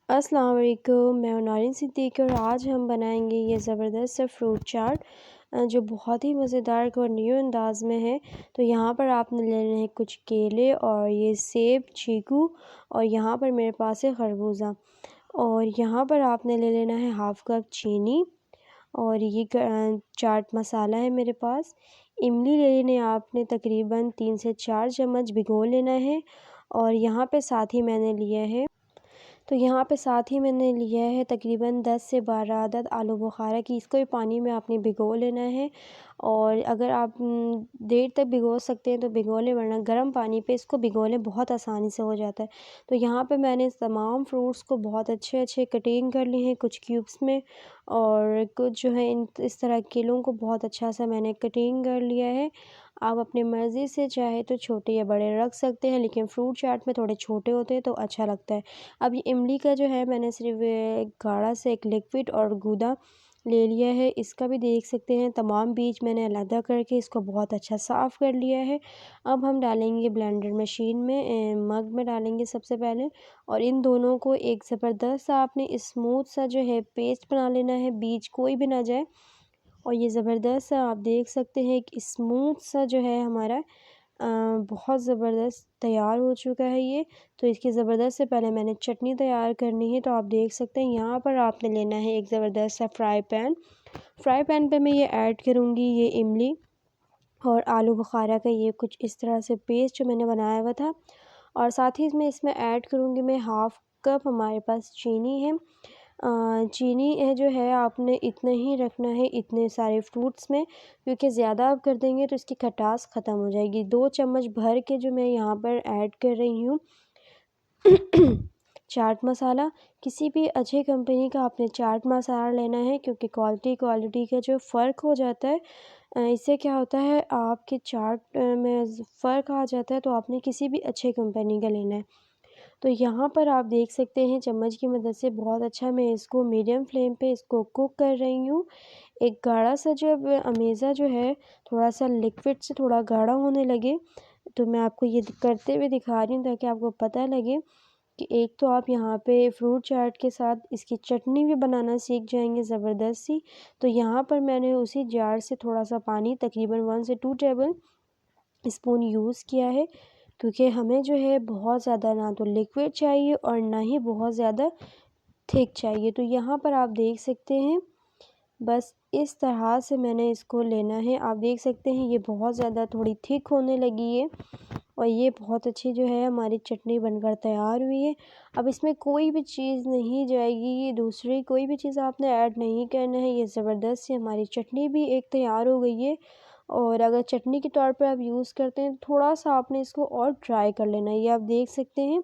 अस्सलाम वालेकुम, मैं हूँ नारिन सिद्दीकी और आज हम बनाएंगे ये ज़बरदस्त सा फ्रूट चाट जो बहुत ही मज़ेदार और न्यू अंदाज़ में है। तो यहाँ पर आपने लेने हैं कुछ केले और ये सेब, चीकू और यहाँ पर मेरे पास है खरबूजा। और यहाँ पर आपने ले लेना है हाफ़ कप चीनी और ये चाट मसाला है मेरे पास। इमली ले लेनी है आपने तकरीबन 3 से 4 चम्मच भिगो लेना है। और यहाँ पे साथ ही मैंने लिया है साथ ही मैंने लिया है तकरीबन 10 से 12 अदद आलू बुखारा की। इसको भी पानी में आपने भिगो लेना है और अगर आप देर तक भिगो सकते हैं तो भिगो लें, वरना गर्म पानी पे इसको भिगो लें, बहुत आसानी से हो जाता है। तो यहाँ पे मैंने तमाम फ्रूट्स को बहुत अच्छे अच्छे कटिंग कर लिए हैं कुछ क्यूब्स में, और कुछ जो है इस तरह केलों को बहुत अच्छा सा मैंने कटिंग कर लिया है। आप अपनी मर्ज़ी से चाहे तो छोटे या बड़े रख सकते हैं, लेकिन फ्रूट चाट में थोड़े छोटे होते हैं तो अच्छा लगता है। अब ये इमली का जो है मैंने सिर्फ गाढ़ा से एक लिक्विड और गूदा ले लिया है। इसका भी देख सकते हैं तमाम बीज मैंने अलहदा करके इसको बहुत अच्छा साफ़ कर लिया है। अब हम डालेंगे ब्लेंडर मशीन में, मग में डालेंगे सबसे पहले, और इन दोनों को एक ज़बरदस्त सा आपने स्मूथ सा जो है पेस्ट बना लेना है, बीज कोई भी ना जाए। और ये ज़बरदस्त सा आप देख सकते हैं कि स्मूथ सा जो है हमारा बहुत ज़बरदस्त तैयार हो चुका है ये। तो इसकी ज़बरदस्त से पहले मैंने चटनी तैयार करनी है। तो आप देख सकते हैं यहाँ पर आपने लेना है एक ज़बरदस्त सा फ्राई पैन पे मैं ये ऐड करूँगी ये इमली और आलू बुखारा का ये कुछ इस तरह से पेस्ट जो मैंने बनाया हुआ था। और साथ ही इसमें ऐड करूँगी मैं हाफ़ कप हमारे पास चीनी है। चीनी है जो है आपने इतना ही रखना है इतने सारे फ्रूट्स में, क्योंकि ज़्यादा आप कर देंगे तो इसकी खटास ख़त्म हो जाएगी। 2 चम्मच भर के जो मैं यहाँ पर ऐड कर रही हूँ चाट मसाला। किसी भी अच्छी कंपनी का आपने चाट मसाला लेना है, क्योंकि क्वालिटी का जो फ़र्क हो जाता है, इससे क्या होता है आपके चाट में फ़र्क आ जाता है। तो आपने किसी भी अच्छे कंपनी का लेना है। तो यहाँ पर आप देख सकते हैं चम्मच की मदद से बहुत अच्छा मैं इसको मीडियम फ्लेम पे इसको कुक कर रही हूँ। एक गाढ़ा सा जब अमेज़ा जो है थोड़ा सा लिक्विड से थोड़ा गाढ़ा होने लगे, तो मैं आपको ये करते हुए दिखा रही हूँ ताकि आपको पता लगे कि एक तो आप यहाँ पे फ्रूट चाट के साथ इसकी चटनी भी बनाना सीख जाएंगे ज़बरदस्त सी। तो यहाँ पर मैंने उसी जार से थोड़ा सा पानी तकरीबन 1 से 2 टेबल स्पून यूज़ किया है, क्योंकि हमें जो है बहुत ज़्यादा ना तो लिक्विड चाहिए और ना ही बहुत ज़्यादा थिक चाहिए। तो यहाँ पर आप देख सकते हैं बस इस तरह से मैंने इसको लेना है। आप देख सकते हैं ये बहुत ज़्यादा थोड़ी थिक होने लगी है और ये बहुत अच्छी जो है हमारी चटनी बनकर तैयार हुई है। अब इसमें कोई भी चीज़ नहीं जाएगी, ये दूसरी कोई भी चीज़ आपने ऐड नहीं करना है। ये ज़बरदस्त सी हमारी चटनी भी एक तैयार हो गई है। और अगर चटनी के तौर पर आप यूज़ करते हैं थोड़ा सा आपने इसको और ड्राई कर लेना है। ये आप देख सकते हैं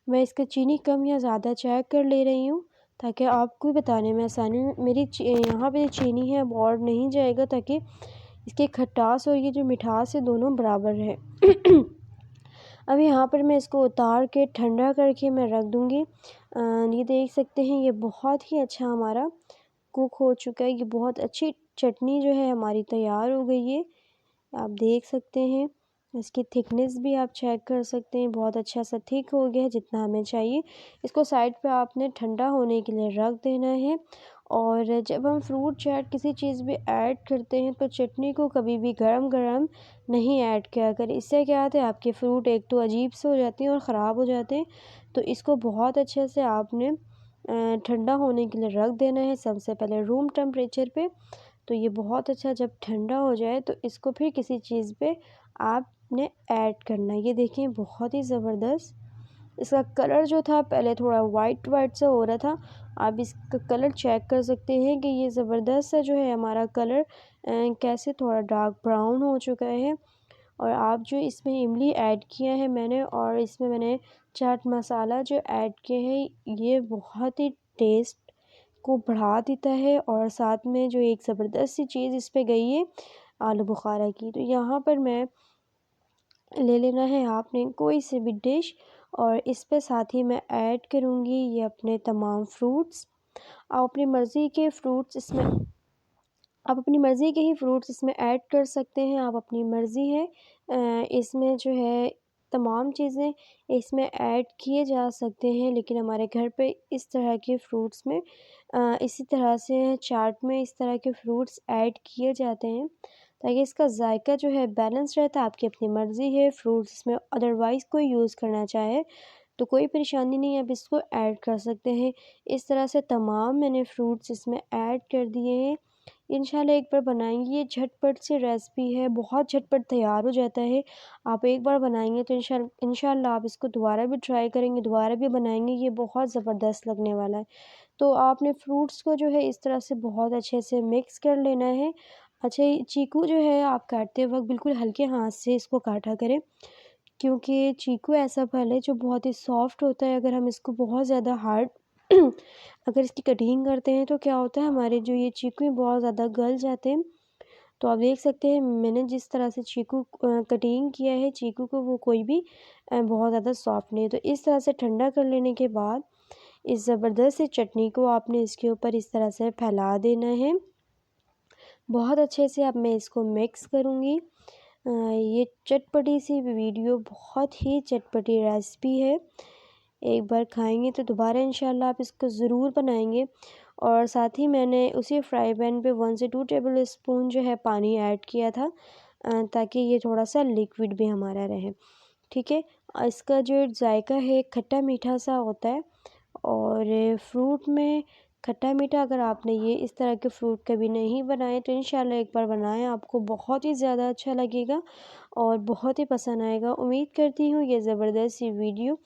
मैं इसका चीनी कम या ज़्यादा चेक कर ले रही हूँ, ताकि आपको भी बताने में आसानी मेरी यहाँ पे चीनी है अब और नहीं जाएगा, ताकि इसकी खटास और ये जो मिठास है दोनों बराबर है। अब यहाँ पर मैं इसको उतार के ठंडा करके मैं रख दूँगी। ये देख सकते हैं ये बहुत ही अच्छा हमारा कुक हो चुका है। ये बहुत अच्छी चटनी जो है हमारी तैयार हो गई है। आप देख सकते हैं इसकी थिकनेस भी आप चेक कर सकते हैं, बहुत अच्छा सा थिक हो गया है जितना हमें चाहिए। इसको साइड पे आपने ठंडा होने के लिए रख देना है। और जब हम फ्रूट चाट किसी चीज़ में ऐड करते हैं तो चटनी को कभी भी गरम-गरम नहीं ऐड किया करें। इससे क्या होता है आपके फ्रूट एक तो अजीब से हो जाते हैं और ख़राब हो जाते हैं। तो इसको बहुत अच्छे से आपने ठंडा होने के लिए रख देना है, सबसे पहले रूम टेम्परेचर पे। तो ये बहुत अच्छा जब ठंडा हो जाए तो इसको फिर किसी चीज़ पे आपने ऐड करना है। ये देखिए बहुत ही ज़बरदस्त इसका कलर जो था पहले थोड़ा वाइट वाइट सा हो रहा था। आप इसका कलर चेक कर सकते हैं कि ये ज़बरदस्त सा जो है हमारा कलर कैसे थोड़ा डार्क ब्राउन हो चुका है। और आप जो इसमें इमली ऐड किया है मैंने, और इसमें मैंने चाट मसाला जो ऐड किए हैं, ये बहुत ही टेस्ट को बढ़ा देता है। और साथ में जो एक ज़बरदस्त सी चीज़ इस पे गई है आलू बुखारा की। तो यहाँ पर मैं ले लेना है आपने कोई सी भी डिश, और इस पे साथ ही मैं ऐड करूँगी ये अपने तमाम फ्रूट्स। आप अपनी मर्ज़ी के फ्रूट्स इसमें आप अपनी मर्ज़ी के ही फ्रूट्स इसमें ऐड कर सकते हैं, आप अपनी मर्ज़ी है इसमें जो है तमाम चीज़ें इसमें ऐड किए जा सकते हैं, लेकिन हमारे घर पे इस तरह के फ्रूट्स में इसी तरह से चाट में इस तरह के फ्रूट्स ऐड किए जाते हैं ताकि इसका ज़ायका जो है बैलेंस रहता है। आपकी अपनी मर्ज़ी है, फ्रूट्स इसमें अदरवाइज़ कोई यूज़ करना चाहे तो कोई परेशानी नहीं है, आप इसको ऐड कर सकते हैं। इस तरह से तमाम मैंने फ्रूट्स इसमें ऐड कर दिए हैं। इंशाल्लाह एक बार बनाएँगी, ये झटपट सी रेसिपी है, बहुत झटपट तैयार हो जाता है। आप एक बार बनाएँगे तो इंशाल्लाह आप इसको दोबारा भी ट्राई करेंगे, दोबारा भी बनाएँगे, ये बहुत ज़बरदस्त लगने वाला है। तो आपने फ्रूट्स को जो है इस तरह से बहुत अच्छे से मिक्स कर लेना है। अच्छा, ये चीकू जो है आप काटते वक़्त बिल्कुल हल्के हाथ से इसको काटा करें, क्योंकि चीकू ऐसा फल है जो बहुत ही सॉफ्ट होता है। अगर हम इसको बहुत ज़्यादा हार्ड अगर इसकी कटिंग करते हैं तो क्या होता है, हमारे जो ये चीकू हैं बहुत ज़्यादा गल जाते हैं। तो आप देख सकते हैं मैंने जिस तरह से चीकू कटिंग किया है चीकू को, वो कोई भी बहुत ज़्यादा सॉफ्ट नहीं है। तो इस तरह से ठंडा कर लेने के बाद इस ज़बरदस्त सी चटनी को आपने इसके ऊपर इस तरह से फैला देना है। बहुत अच्छे से अब मैं इसको मिक्स करूँगी। ये चटपटी सी वीडियो बहुत ही चटपटी रेसिपी है। एक बार खाएँगे तो दोबारा इंशाल्लाह आप इसको ज़रूर बनाएँगे। और साथ ही मैंने उसी फ्राई पैन पे 1 से 2 टेबल स्पून जो है पानी ऐड किया था, ताकि ये थोड़ा-सा लिक्विड भी हमारा रहे। ठीक है? इसका जो ज़ायका है खट्टा-मीठा सा होता है और फ्रूट में खट्टा-मीठा अगर आपने ये इस तरह के फ्रूट कभी नहीं बनाए तो इंशाल्लाह एक बार बनाएँ, आपको बहुत ही ज़्यादा अच्छा लगेगा और बहुत ही पसंद आएगा। उम्मीद करती हूँ ये ज़बरदस्त सी वीडियो,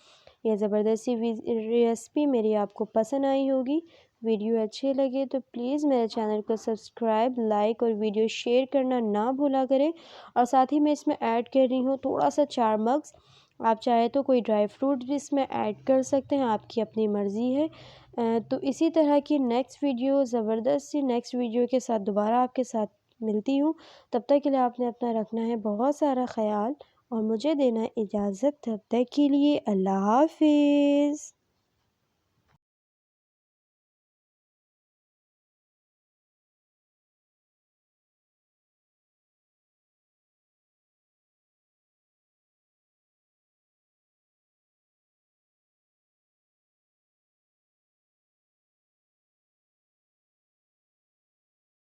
ये ज़बरदस्त सी रेसिपी मेरी आपको पसंद आई होगी। वीडियो अच्छी लगे तो प्लीज़ मेरे चैनल को सब्सक्राइब, लाइक और वीडियो शेयर करना ना भूला करें। और साथ ही मैं इसमें ऐड कर रही हूँ थोड़ा-सा 4 मग्स, आप चाहे तो कोई ड्राई फ्रूट भी इसमें ऐड कर सकते हैं, आपकी अपनी मर्ज़ी है। तो इसी तरह की ज़बरदस्त सी नेक्स्ट वीडियो के साथ दोबारा आपके साथ मिलती हूँ। तब तक के लिए आपने अपना रखना है बहुत सारा ख़याल और मुझे देना है इजाज़त। तब तक के लिए अल्लाह हाफ़िज़।